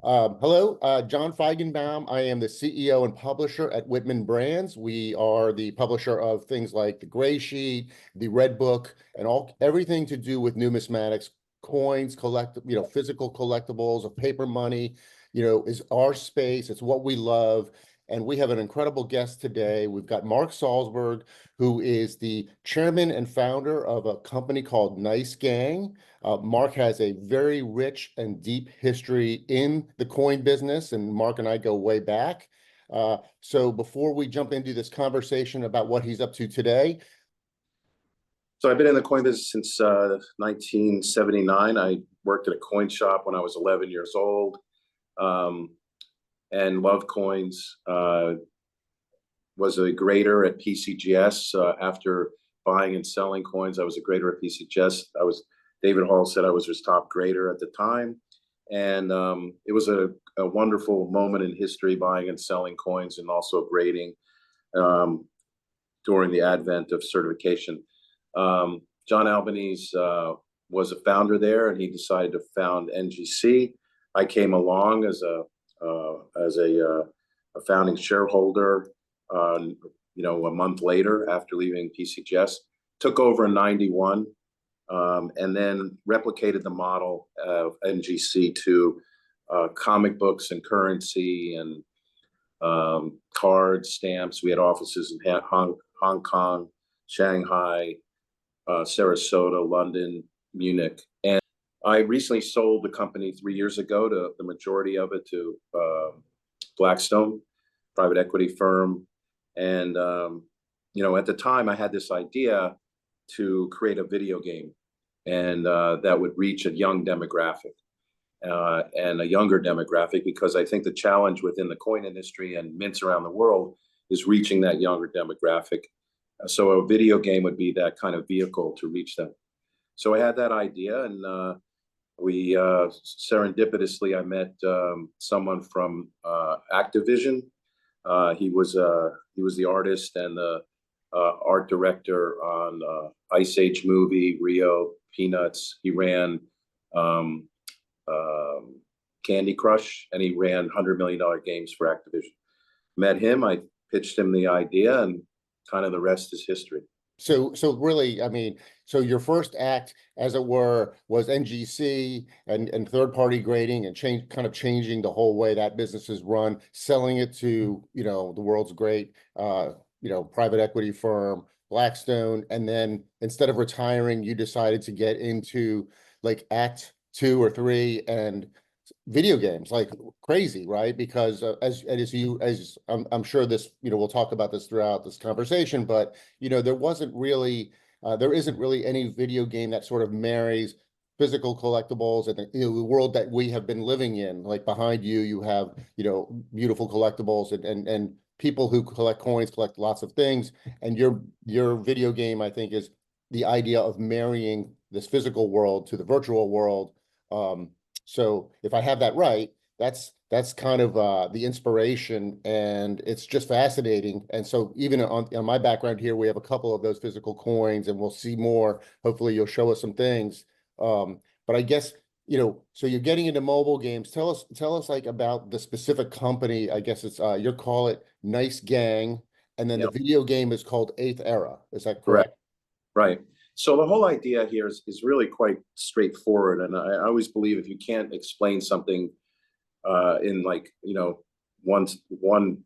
Hello, John Feigenbaum. I am the CEO and publisher at Whitman Brands. We are the publisher of things like the Gray Sheet, the Red Book, and everything to do with numismatics, coins, physical collectibles of paper money, is our space. It's what we love. And we have an incredible guest today. We've got Mark Salzberg, who is the chairman and founder of a company called Nice Gang. Mark has a very rich and deep history in the coin business, and Mark and I go way back. So before we jump into this conversation about what he's up to today. So I've been in the coin business since 1979. I worked at a coin shop when I was 11 years old, and loved coins. Was a grader at PCGS. After buying and selling coins, I was a grader at PCGS. David Hall said I was his top grader at the time. And it was a wonderful moment in history, buying and selling coins and also grading during the advent of certification. John Albanese was a founder there, and he decided to found NGC. I came along as a founding shareholder, a month later after leaving PCGS, took over in '91, and then replicated the model of NGC to comic books and currency and cards, stamps. We had offices in Hong Kong, Shanghai, Sarasota, London, Munich. And I recently sold the company 3 years ago, to the majority of it to Blackstone, private equity firm. And, at the time I had this idea to create a video game, and that would reach a young demographic and a younger demographic, because I think the challenge within the coin industry and mints around the world is reaching that younger demographic. So a video game would be that kind of vehicle to reach them. So I had that idea, and we serendipitously, I met someone from Activision. He was the artist and the art director on Ice Age movie, Rio, Peanuts. He ran Candy Crush, and he ran $100 million games for Activision. Met him, I pitched him the idea, and kind of the rest is history. So really, so your first act, as it were, was NGC and third-party grading and changing the whole way that business is run, selling it to, the world's great, private equity firm, Blackstone. And then instead of retiring, you decided to get into like act 2 or 3 and video games like crazy, right? Because I'm sure this, we'll talk about this throughout this conversation, but there isn't really any video game that sort of marries physical collectibles and the world that we have been living in. Like behind you, you have beautiful collectibles and people who collect coins collect lots of things, and your video game, I think, is the idea of marrying this physical world to the virtual world. So if I have that right, that's kind of the inspiration, and it's just fascinating. And so even on my background here, we have a couple of those physical coins, and we'll see more. Hopefully you'll show us some things. But I guess, so you're getting into mobile games. Tell us like about the specific company. I guess it's you call it Nice Gang, and then Yep. The video game is called Eighth Era. Is that correct? Right. So the whole idea here is really quite straightforward. And I always believe if you can't explain something in one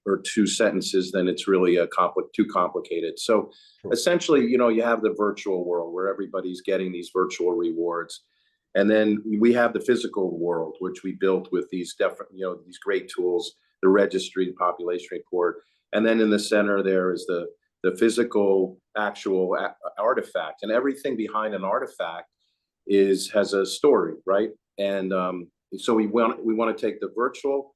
or two sentences, then it's really too complicated. So Sure. essentially, you have the virtual world where everybody's getting these virtual rewards. And then we have the physical world, which we built with these these great tools, the registry, the population report. And then in the center there is the physical actual artifact, and everything behind an artifact has a story, right? And so we want to take the virtual,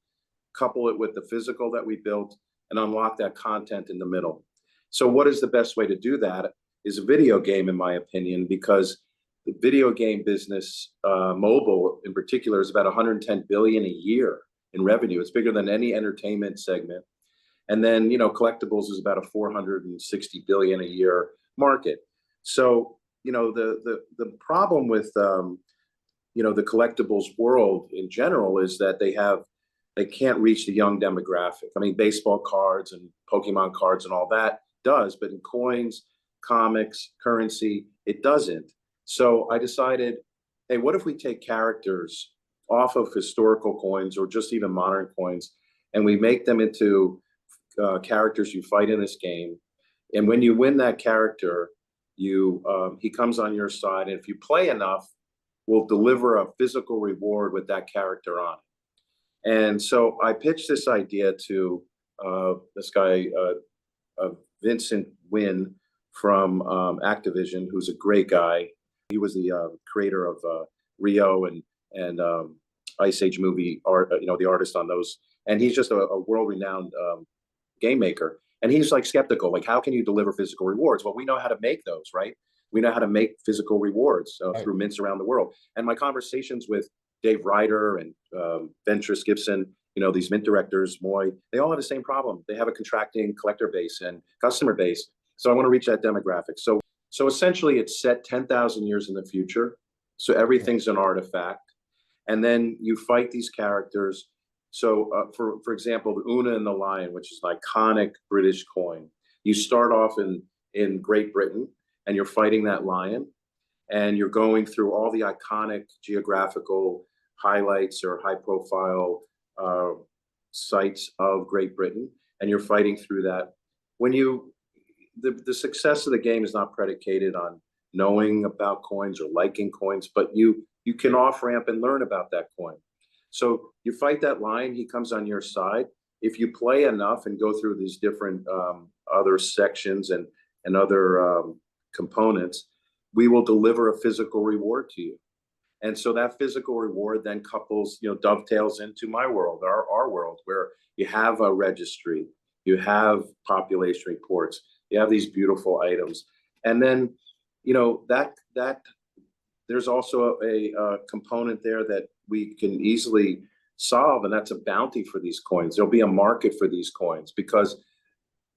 couple it with the physical that we built, and unlock that content in the middle. So what is the best way to do that is a video game, in my opinion, because the video game business, mobile in particular, is about 110 billion a year in revenue. It's bigger than any entertainment segment. And then, collectibles is about a 460 billion a year market. So, the problem with, the collectibles world in general is that they can't reach the young demographic. I mean, baseball cards and Pokemon cards and all that does, but in coins, comics, currency, it doesn't. So I decided, hey, what if we take characters off of historical coins or just even modern coins, and we make them into characters you fight in this game. And when you win that character, he comes on your side, and if you play enough, we'll deliver a physical reward with that character on it. And so I pitched this idea to this guy, Vincent Wynn from Activision, who's a great guy. He was the creator of Rio and Ice Age movie art, the artist on those. And he's just a world-renowned game maker. And he's like skeptical, like, how can you deliver physical rewards? Well, we know how to make those, right? We know how to make physical rewards through mints around the world. And my conversations with Dave Ryder and Ventris Gibson, these mint directors, Moy, they all have the same problem. They have a contracting collector base and customer base. So I want to reach that demographic. So essentially it's set 10,000 years in the future. So everything's an artifact. And then you fight these characters. So for example, the Una and the Lion, which is an iconic British coin. You start off in Great Britain and you're fighting that lion, and you're going through all the iconic geographical highlights or high profile sites of Great Britain, and you're fighting through that. When the success of the game is not predicated on knowing about coins or liking coins, but you can off ramp and learn about that coin. So you fight that lion, he comes on your side. If you play enough and go through these different other sections and other components, we will deliver a physical reward to you. And so that physical reward then couples, dovetails into my world, our world, where you have a registry, you have population reports, you have these beautiful items. And then, that there's also a component there that we can easily solve, and that's a bounty for these coins. There'll be a market for these coins because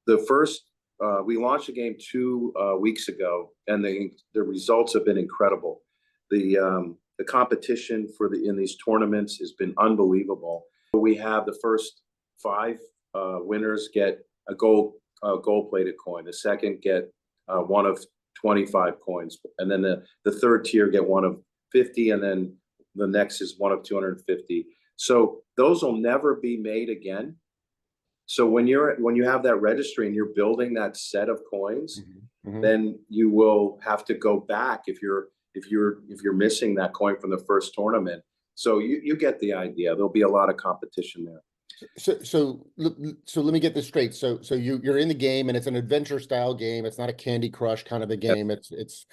we launched a game 2 weeks ago, and the results have been incredible. The competition in these tournaments has been unbelievable. We have the first 5 winners get a gold-plated coin. The second get one of 25 coins, and then the third tier get one of 50, and then the next is one of 250. So those will never be made again. So when you have that registry and you're building that set of coins, then you will have to go back if you're missing that coin from the first tournament. So you get the idea. There'll be a lot of competition there. So let me get this straight. So you're in the game, and it's an adventure style game. It's not a Candy Crush kind of a game. It's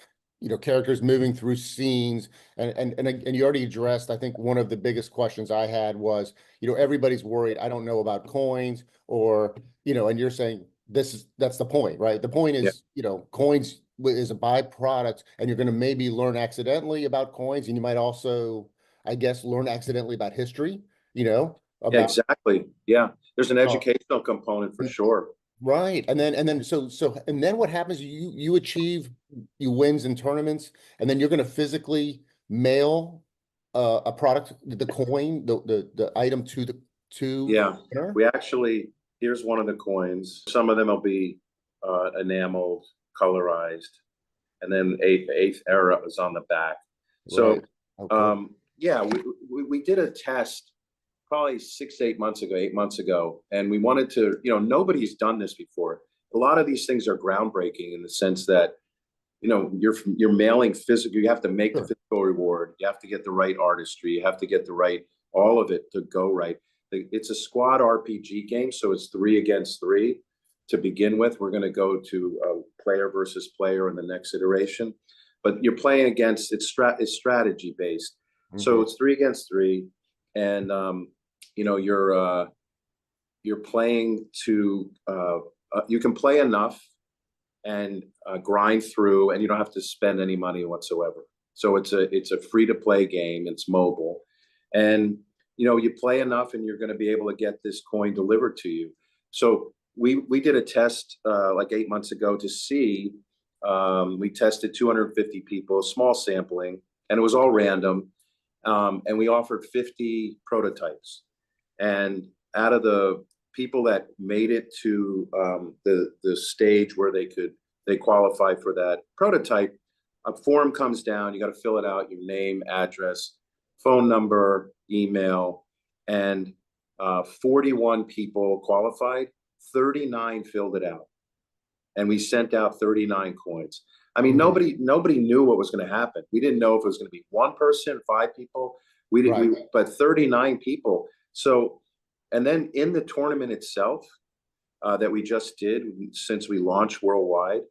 characters moving through scenes, and you already addressed, I think one of the biggest questions I had was, everybody's worried, I don't know about coins, or and you're saying that's the point, right? The point is, coins is a byproduct, and you're going to maybe learn accidentally about coins, and you might also, I guess, learn accidentally about history, Yeah, exactly. Yeah, there's an educational component for sure. Right. And then what happens? You achieve wins in tournaments, and then you're going to physically mail a product, the coin, the item to the winner? We actually, here's one of the coins. Some of them will be enameled, colorized, and then eighth era is on the back. So we did a test probably 8 months ago. And we wanted to, nobody's done this before. A lot of these things are groundbreaking in the sense that, you're mailing physical, you have to make the physical reward. You have to get the right artistry. You have to get all of it to go right. It's a squad RPG game. So it's 3 against 3 to begin with. We're going to go to player versus player in the next iteration, but you're playing against, it's strategy based. So it's 3 against 3. And, you're playing to you can play enough and grind through, and you don't have to spend any money whatsoever. So it's a free to play game. It's mobile, and you play enough, and you're going to be able to get this coin delivered to you. So we did a test like 8 months ago to see. We tested 250 people, a small sampling, and it was all random. And we offered 50 prototypes. And out of the people that made it to the stage where they qualify for that prototype, a form comes down. You got to fill it out: your name, address, phone number, email, and 41 people qualified. 39 filled it out, and we sent out 39 coins. I mean, nobody knew what was going to happen. We didn't know if it was going to be one person, 5 people. We didn't, but 39 people. So, and then in the tournament itself that we just did, since we launched worldwide,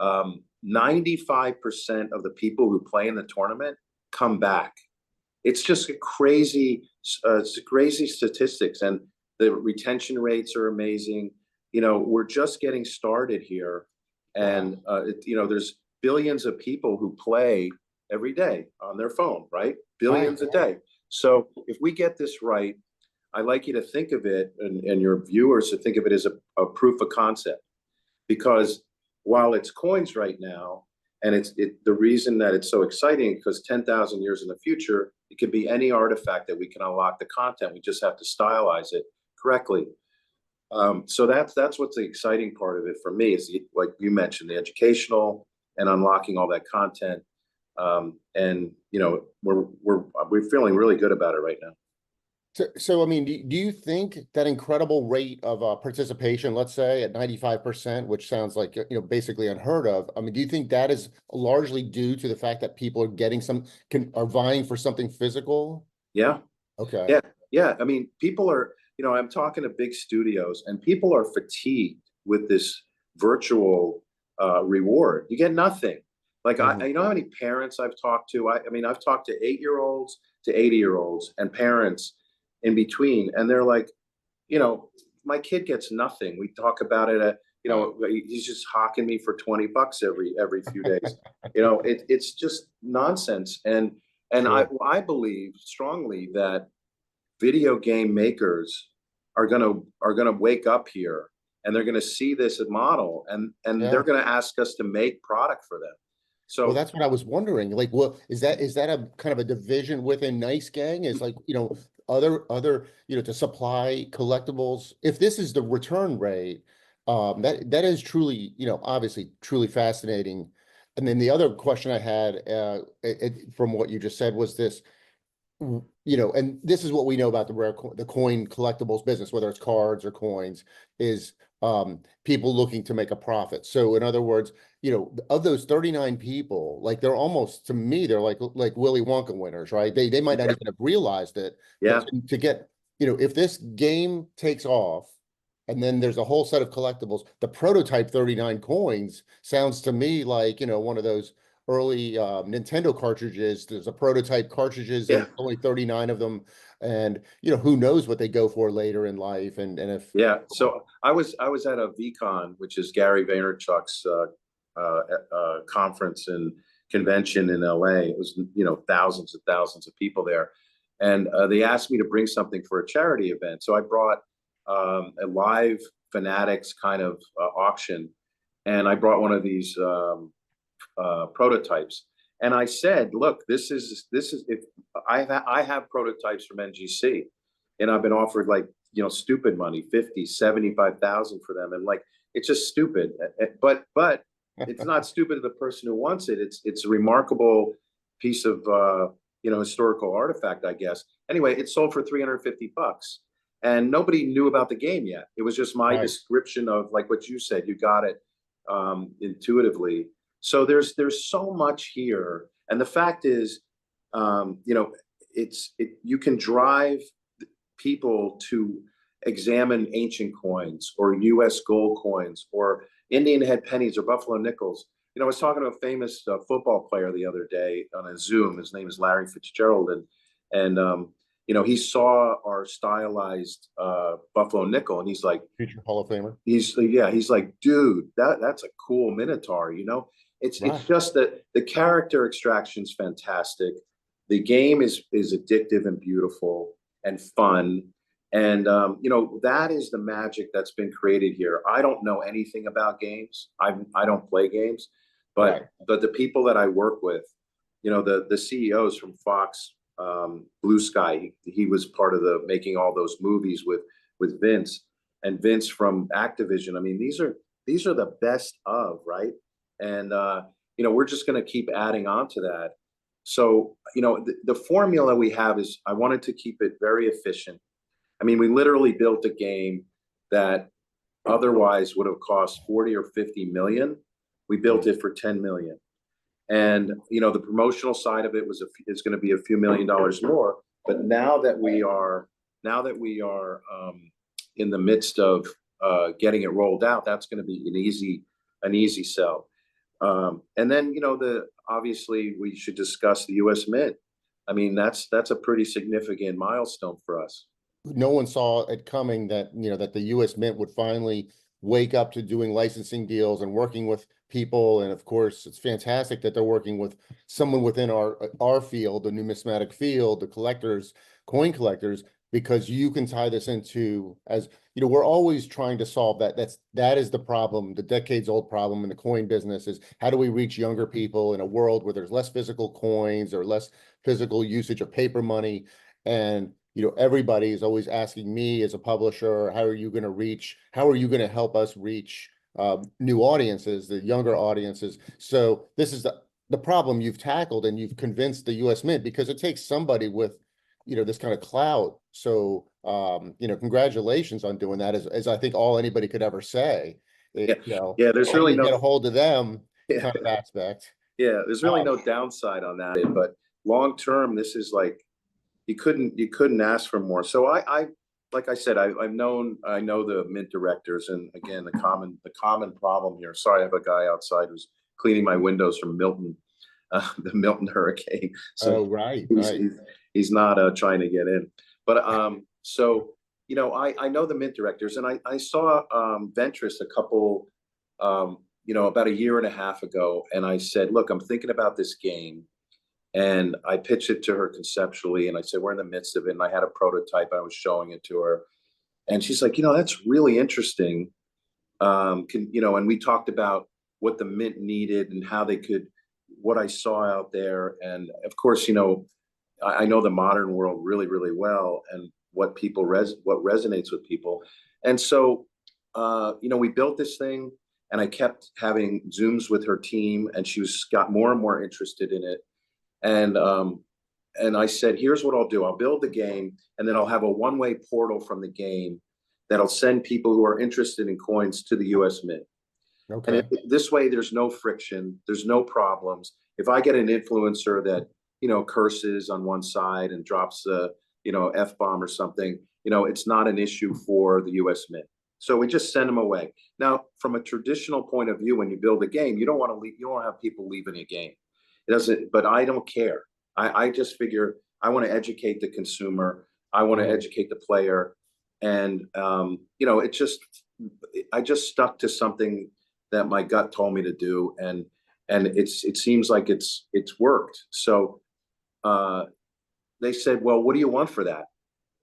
95% of the people who play in the tournament come back. It's just crazy statistics, and the retention rates are amazing. We're just getting started here, and there's billions of people who play every day on their phone, right? Billions a day. So if we get this right, I like you to think of it, and your viewers to think of it as a proof of concept, because while it's coins right now, and the reason that it's so exciting, because 10,000 years in the future, it could be any artifact that we can unlock the content. We just have to stylize it correctly. So that's what's the exciting part of it for me, is like you mentioned, the educational and unlocking all that content. And we're feeling really good about it right now. So I mean, do you think that incredible rate of participation, let's say at 95%, which sounds like basically unheard of? I mean, do you think that is largely due to the fact that people are getting are vying for something physical? Yeah. Okay. Yeah. I mean, people are. I'm talking to big studios, and people are fatigued with this virtual reward. You get nothing. Like you know how many parents I've talked to? I mean, I've talked to 8-year-olds to 80-year-olds and parents in between, and they're like, my kid gets nothing. We talk about it. He's just hawking me for $20 every few days. It's just nonsense. And Sure. I believe strongly that video game makers are gonna wake up here, and they're gonna see this model, and they're gonna ask us to make product for them. So, well, that's what I was wondering. Like, well, is that a kind of a division within Nice Gang? Is like, other, to supply collectibles. If this is the return rate, that is truly, obviously truly fascinating. And then the other question I had, from what you just said was this, and this is what we know about the coin collectibles business, whether it's cards or coins, is people looking to make a profit. So in other words, of those 39 people, like they're almost, to me, they're like Willy Wonka winners, right? They might not even have realized it. yeah. But to get, if this game takes off, and then there's a whole set of collectibles, the prototype 39 coins sounds to me like, one of those early Nintendo cartridges. There's a prototype cartridges, and only 39 of them, and who knows what they go for later in life, and if So I was at a VCon, which is Gary Vaynerchuk's conference and convention in LA. It was thousands and thousands of people there, and they asked me to bring something for a charity event. So I brought a live Fanatics kind of auction, and I brought one of these prototypes, and I said, look, this is if I have prototypes from NGC, and I've been offered like stupid money, 50, 75,000 for them, and like it's just stupid, but it's not stupid to the person who wants it. It's a remarkable piece of historical artifact, I guess. Anyway, it sold for $350, and nobody knew about the game yet. It was just my description of like what you said. You got it intuitively. So there's so much here, and the fact is, you can drive people to examine ancient coins or U.S. gold coins or Indian head pennies or buffalo nickels. I was talking to a famous football player the other day on a Zoom. His name is Larry Fitzgerald, and he saw our stylized buffalo nickel, and he's like, future Hall of Famer. He's like, dude, that's a cool Minotaur. It's just that the character extraction is fantastic. The game is addictive and beautiful and fun. And, that is the magic that's been created here. I don't know anything about games. I don't play games, but the people that I work with, the CEOs from Fox, Blue Sky. He was part of the making all those movies with Vince, and Vince from Activision. I mean, these are the best of, right? And we're just going to keep adding on to that. So, the formula we have is, I wanted to keep it very efficient. I mean, we literally built a game that otherwise would have cost 40 or 50 million. We built it for 10 million. And, the promotional side of it is going to be a few $1,000,000 more. But now that we are in the midst of getting it rolled out, that's going to be an easy sell. And then, obviously we should discuss the US Mint. I mean, that's a pretty significant milestone for us. No one saw it coming that, that the US Mint would finally wake up to doing licensing deals and working with people. And of course, it's fantastic that they're working with someone within our field, the numismatic field, the collectors, coin collectors, because you can tie this into, as we're always trying to solve that. That is the problem, the decades old problem in the coin business, is how do we reach younger people in a world where there's less physical coins or less physical usage of paper money. And everybody is always asking me as a publisher, how are you going to help us reach new audiences, the younger audiences? So this is the problem you've tackled, and you've convinced the US Mint, because it takes somebody with this kind of clout. So congratulations on doing that, as I think all anybody could ever say. There's really no get a hold of them yeah, kind of aspect. there's really no downside on that. But long term, this is like, you couldn't ask for more. So I like I said, I know the Mint directors, and again, the common problem here. Sorry, I have a guy outside who's cleaning my windows from Milton, the Milton hurricane. So right. He's not trying to get in. But so I know the Mint directors, and I saw Ventris a couple about a year and a half ago, and I said, look, I'm thinking about this game. And I pitched it to her conceptually, and I said, we're in the midst of it. And I had a prototype, I was showing it to her. And she's like, that's really interesting. And we talked about what the Mint needed and how they could, what I saw out there. And of course, I know the modern world really, really well, and what resonates with people. And so, we built this thing, and I kept having Zooms with her team, and she got more and more interested in it. And I said, here's what I'll do. I'll build the game, and then I'll have a one-way portal from the game that'll send people who are interested in coins to the US Mint. Okay. And this way, there's no friction, there's no problems. If I get an influencer that, curses on one side and drops a, F-bomb or something, it's not an issue for the US Mint. So we just send them away. Now, from a traditional point of view, when you build a game, you don't want to have people leaving a game. It doesn't, but I don't care. I just figure I want to educate the consumer. I want to educate the player. And, I just stuck to something that my gut told me to do. And it seems like it's worked. So they said, well, what do you want for that?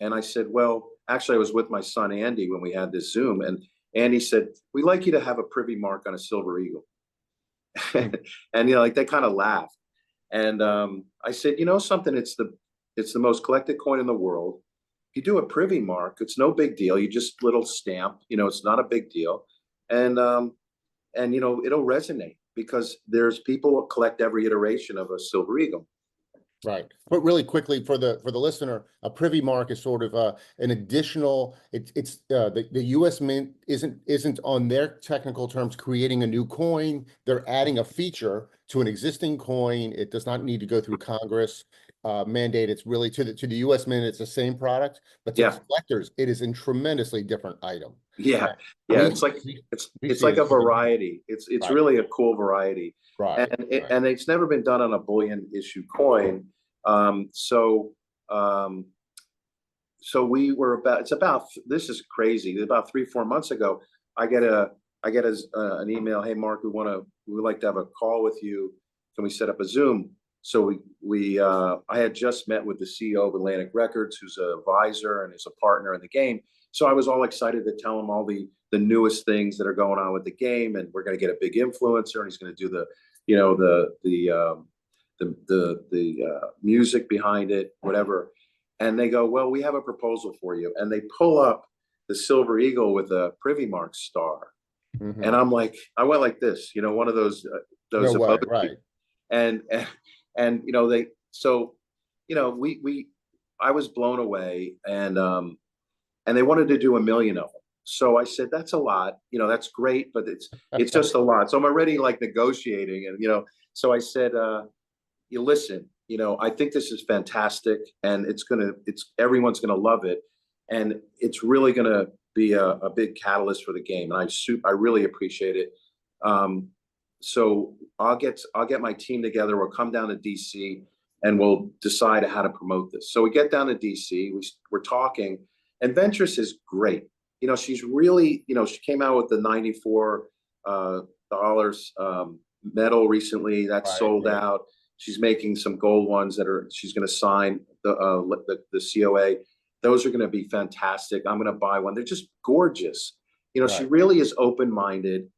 And I said, well, actually, I was with my son, Andy, when we had this Zoom. And Andy said, we'd like you to have a Privy mark on a silver eagle. And they kind of laughed. And I said, something, it's the most collected coin in the world. If you do a Privy mark, it's no big deal. You just little stamp, it's not a big deal. And it'll resonate, because there's people who collect every iteration of a silver eagle. Right. But really quickly, for the listener, a Privy mark is sort of an additional. It's the US Mint isn't on their technical terms creating a new coin. They're adding a feature to an existing coin. It does not need to go through Congress mandate. It's really to the US Mint. It's the same product, but to collectors, it is a tremendously different item. Yeah. It's like a variety. It's right. Really a cool variety. Right. And it's never been done on a bullion issue coin. So we were this is crazy. About 3-4 months ago, I get an email. Hey, Mark, we would like to have a call with you. Can we set up a Zoom? So I had just met with the CEO of Atlantic Records, who's an advisor and is a partner in the game. So I was all excited to tell him all the newest things that are going on with the game, and we're going to get a big influencer, and he's going to do the the music behind it, whatever. And they go, well, we have a proposal for you. And they pull up the Silver Eagle with a Privy Mark star. And I'm like, I went like this, you know, one of those No way, emojis. right. And, and, and, you know, so, you know, I was blown away, and they wanted to do 1 million of them. So I said, that's a lot, you know, that's great, but it's just a lot. So I'm already like negotiating, and, you know, so I said, you listen, you know, I think this is fantastic, and everyone's gonna love it, and it's really gonna be a big catalyst for the game, and I really appreciate it. So I'll get my team together. We'll come down to DC, and we'll decide how to promote this. So we get down to DC. We're talking, and Ventress is great. You know, she's really, you know, she came out with the $94 medal recently that sold out. She's making some gold ones she's going to sign the COA. Those are going to be fantastic. I'm going to buy one. They're just gorgeous. You know, she really is open-minded,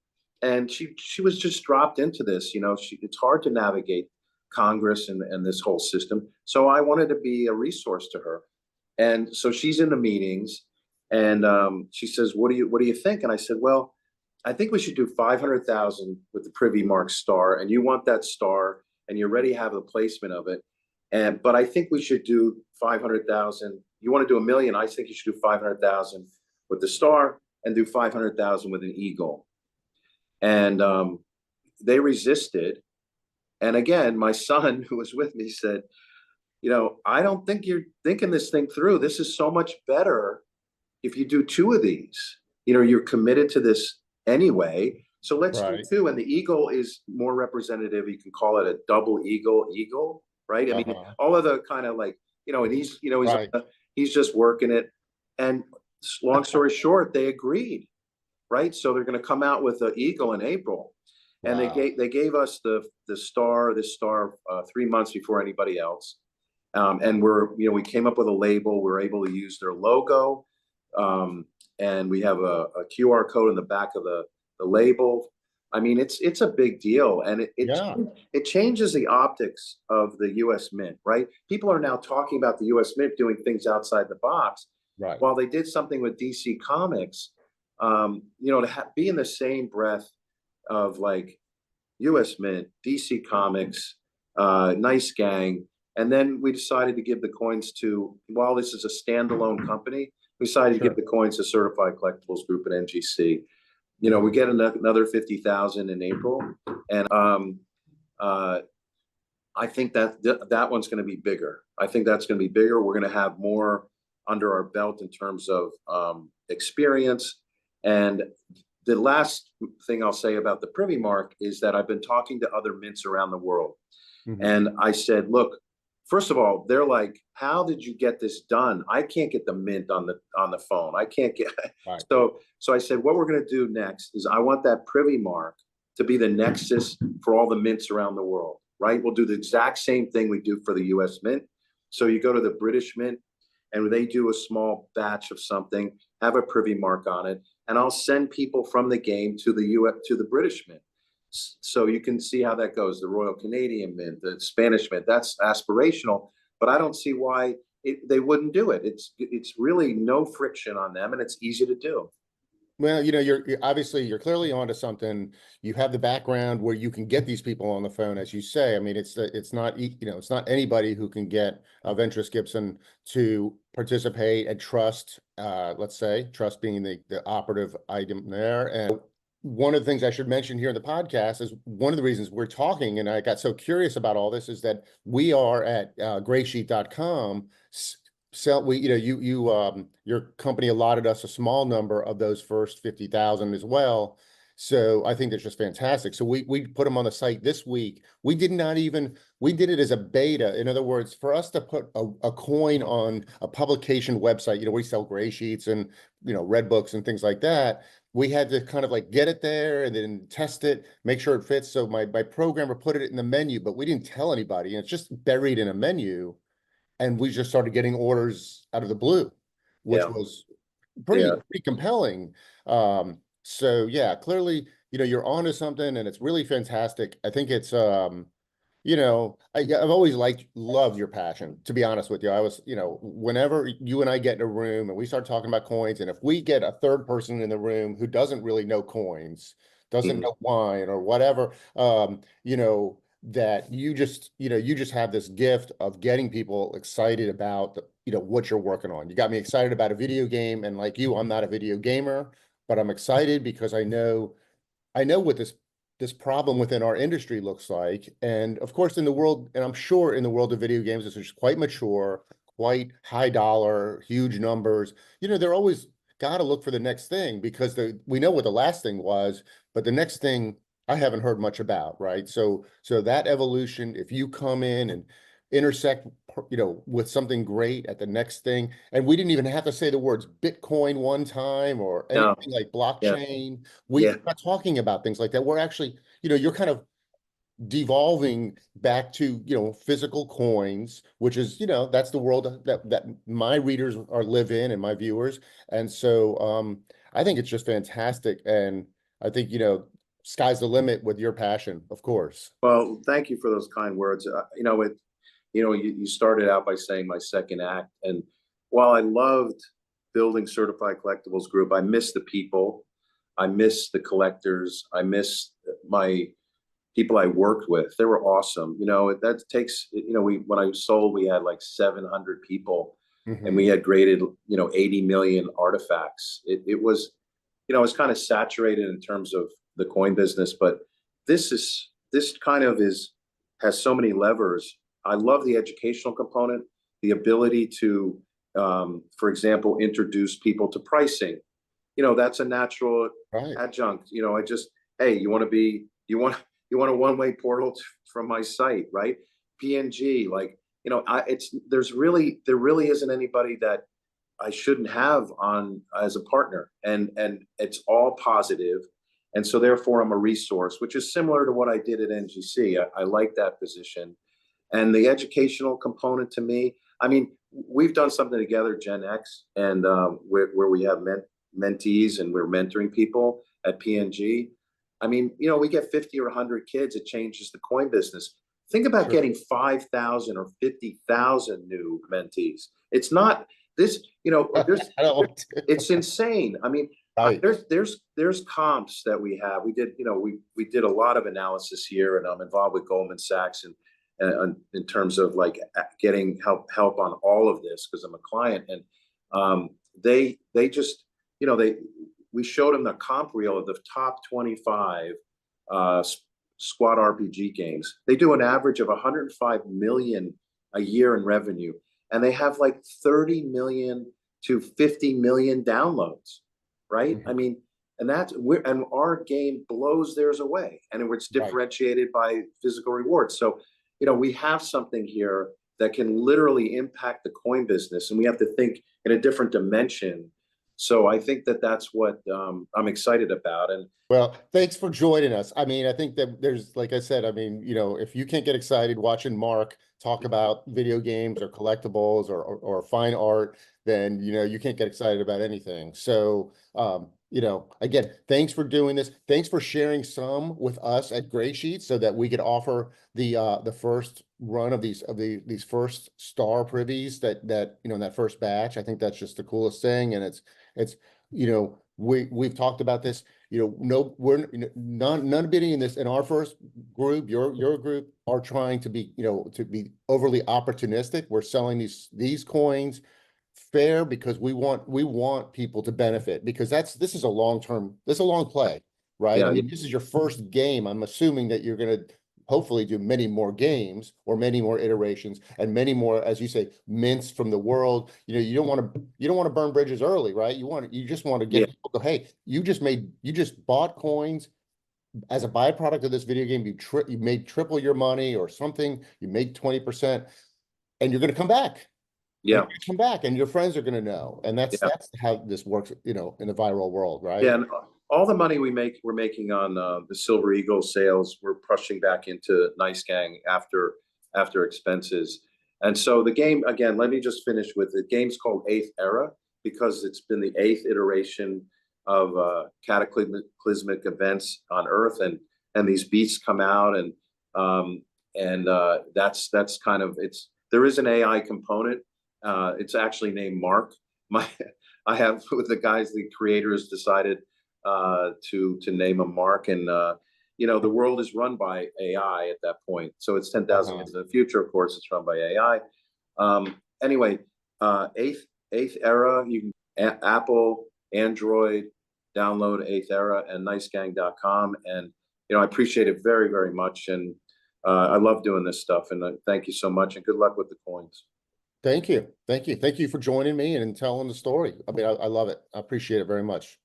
and she was just dropped into this. You know, it's hard to navigate Congress and this whole system. So I wanted to be a resource to her. And so she's in the meetings, and she says, what do you think? And I said, well, I think we should do 500,000 with the Privy Mark star, and you want that star, and you already have the placement of it. But I think we should do 500,000. You want to do 1 million? I think you should do 500,000 with the star, and do 500,000 with an eagle. And they resisted. And again, my son, who was with me, said, you know, I don't think you're thinking this thing through. This is so much better if you do 2 of these. You know, you're committed to this anyway. So let's do 2. And the eagle is more representative. You can call it a double eagle, right? I mean, all of the kind of like, you know, and he's just working it. And long story short, they agreed, right? So they're going to come out with the eagle in April. And they gave us this star 3 months before anybody else. And we came up with a label. We're able to use their logo. And we have a QR code in the back of the label. I mean, it's a big deal, and it changes the optics of the U.S. Mint, right? People are now talking about the U.S. Mint doing things outside the box. Right. While they did something with DC Comics, you know, to be in the same breath of like U.S. Mint, DC Comics, Nice Gang, and then we decided to give the coins to, while this is a standalone company, we decided to give the coins to Certified Collectibles Group at NGC. You know, we get another 50,000 in April, and I think that one's going to be bigger. I think that's going to be bigger. We're going to have more under our belt in terms of experience. And the last thing I'll say about the Privy Mark is that I've been talking to other mints around the world, and I said, look, first of all, they're like, how did you get this done? I can't get the mint on the phone. I can't get so I said, what we're going to do next is I want that Privy Mark to be the nexus for all the mints around the world, right? We'll do the exact same thing we do for the US Mint. So you go to the British Mint, and they do a small batch of something, have a Privy Mark on it, and I'll send people from the game to the British Mint. So you can see how that goes. The Royal Canadian Mint, the Spanish Mint, that's aspirational, but I don't see why they wouldn't do it. It's really no friction on them, and it's easy to do. Well, you know, you're obviously clearly onto something. You have the background where you can get these people on the phone, as you say. I mean, it's not, you know, it's not anybody who can get Ventress Gibson to participate and trust. Let's say trust being the operative item there. And one of the things I should mention here in the podcast is one of the reasons we're talking, and I got so curious about all this, is that we are at graysheet.com. Your company allotted us a small number of those first 50,000 as well. So I think that's just fantastic. So we put them on the site this week. We did it as a beta. In other words, for us to put a coin on a publication website, you know, we sell gray sheets and, you know, red books and things like that. We had to kind of like get it there and then test it, make sure it fits. So my programmer put it in the menu, but we didn't tell anybody, and it's just buried in a menu. And we just started getting orders out of the blue, which was pretty compelling. So yeah, clearly, you know, you're onto something, and it's really fantastic. I think it's I've always loved your passion, to be honest with you. I was, whenever you and I get in a room and we start talking about coins, and if we get a third person in the room who doesn't really know coins, doesn't Mhm. know wine or whatever, that you just have this gift of getting people excited about, what you're working on. You got me excited about a video game, and like you, I'm not a video gamer, but I'm excited because I know what this problem within our industry looks like. And of course, in the world, and I'm sure in the world of video games, this is quite mature, quite high dollar, huge numbers. They're always got to look for the next thing because we know what the last thing was, but the next thing I haven't heard much about, right? So that evolution, if you come in and intersect, with something great at the next thing, and we didn't even have to say the words Bitcoin one time or No, anything like yeah, blockchain. We're yeah. not talking about things like that. We're actually, you're kind of devolving back to, physical coins, which is, that's the world that my readers are live in and my viewers. And so I think it's just fantastic. And I think, sky's the limit with your passion, of course. Well, thank you for those kind words. You started out by saying my second act, and while I loved building Certified Collectibles Group, I miss the people, I miss the collectors, I miss my people I worked with. They were awesome. That takes, we when I sold, we had like 700 people, and we Hmm. had graded, 80 million artifacts. It was, it's kind of saturated in terms of the coin business, but this kind of is has so many levers. I love the educational component, the ability to, for example, introduce people to pricing. That's a natural Right. adjunct. I just, hey, you want a one-way portal from my site, right? PNG, like, there really isn't anybody that I shouldn't have on as a partner, and it's all positive, and so therefore I'm a resource, which is similar to what I did at NGC. I like that position, and the educational component to me. I mean, we've done something together, Gen X, and where we have mentees and we're mentoring people at PNG. I mean, we get 50 or 100 kids. It changes the coin business. Think about Sure. getting 5,000 or 50,000 new mentees. It's not this, there's, I don't want to. it's insane. I mean, Right. there's comps that we have. We did, we did a lot of analysis here, and I'm involved with Goldman Sachs and in terms of like getting help on all of this because I'm a client, and they just, they we showed them the comp reel of the top 25 uh, squad RPG games. They do an average of 105 million a year in revenue, and they have like 30 million to 50 million downloads, right? I Mhm. mean, and our game blows theirs away, and it's Right. differentiated by physical rewards. So, we have something here that can literally impact the coin business, and we have to think in a different dimension. So I think that that's what I'm excited about. And Well, thanks for joining us. I mean, I think that there's, like I said, I mean, if you can't get excited watching Mark talk about video games or collectibles or fine art, then, you can't get excited about anything. So, again, thanks for doing this. Thanks for sharing some with us at Gray Sheet so that we could offer the first run of these first star privies that, in that first batch. I think that's just the coolest thing. And it's, we've talked about this, no, we're none of in this in our first group, your group are trying to be, to be overly opportunistic. We're selling these coins fair because we want people to benefit because this is a this is a long play, right? I yeah, mean, this is your first game. I'm assuming that you're going to hopefully do many more games or many more iterations and many more, as you say, mints from the world. You don't want to burn bridges early, right? You just want to yeah, get people to go, hey, you just bought coins as a byproduct of this video game. You made triple your money or something. You made 20%, and you're going to come back. And yeah, you're gonna come back, and your friends are going to know, and that's yeah, how this works, in the viral world, yeah. right? And all the money we're making on the Silver Eagle sales, we're pushing back into Nice Gang after expenses. And so the game, again, let me just finish with the game's called Eighth Era because it's been the eighth iteration of cataclysmic events on Earth, and these beasts come out, and And that's kind of there is an AI component. It's actually named Mark. I have with the guys, the creators decided to name him Mark, and you know, the world is run by AI at that point. So it's 10,000 years in the future. Of course, it's run by AI. Anyway, eighth era. You can Apple, Android, download Eighth Era and nicegang.com. And you know, I appreciate it very, very much. And I love doing this stuff. And thank you so much. And good luck with the coins. Thank you. Thank you. Thank you for joining me and telling the story. I mean, I love it. I appreciate it very much.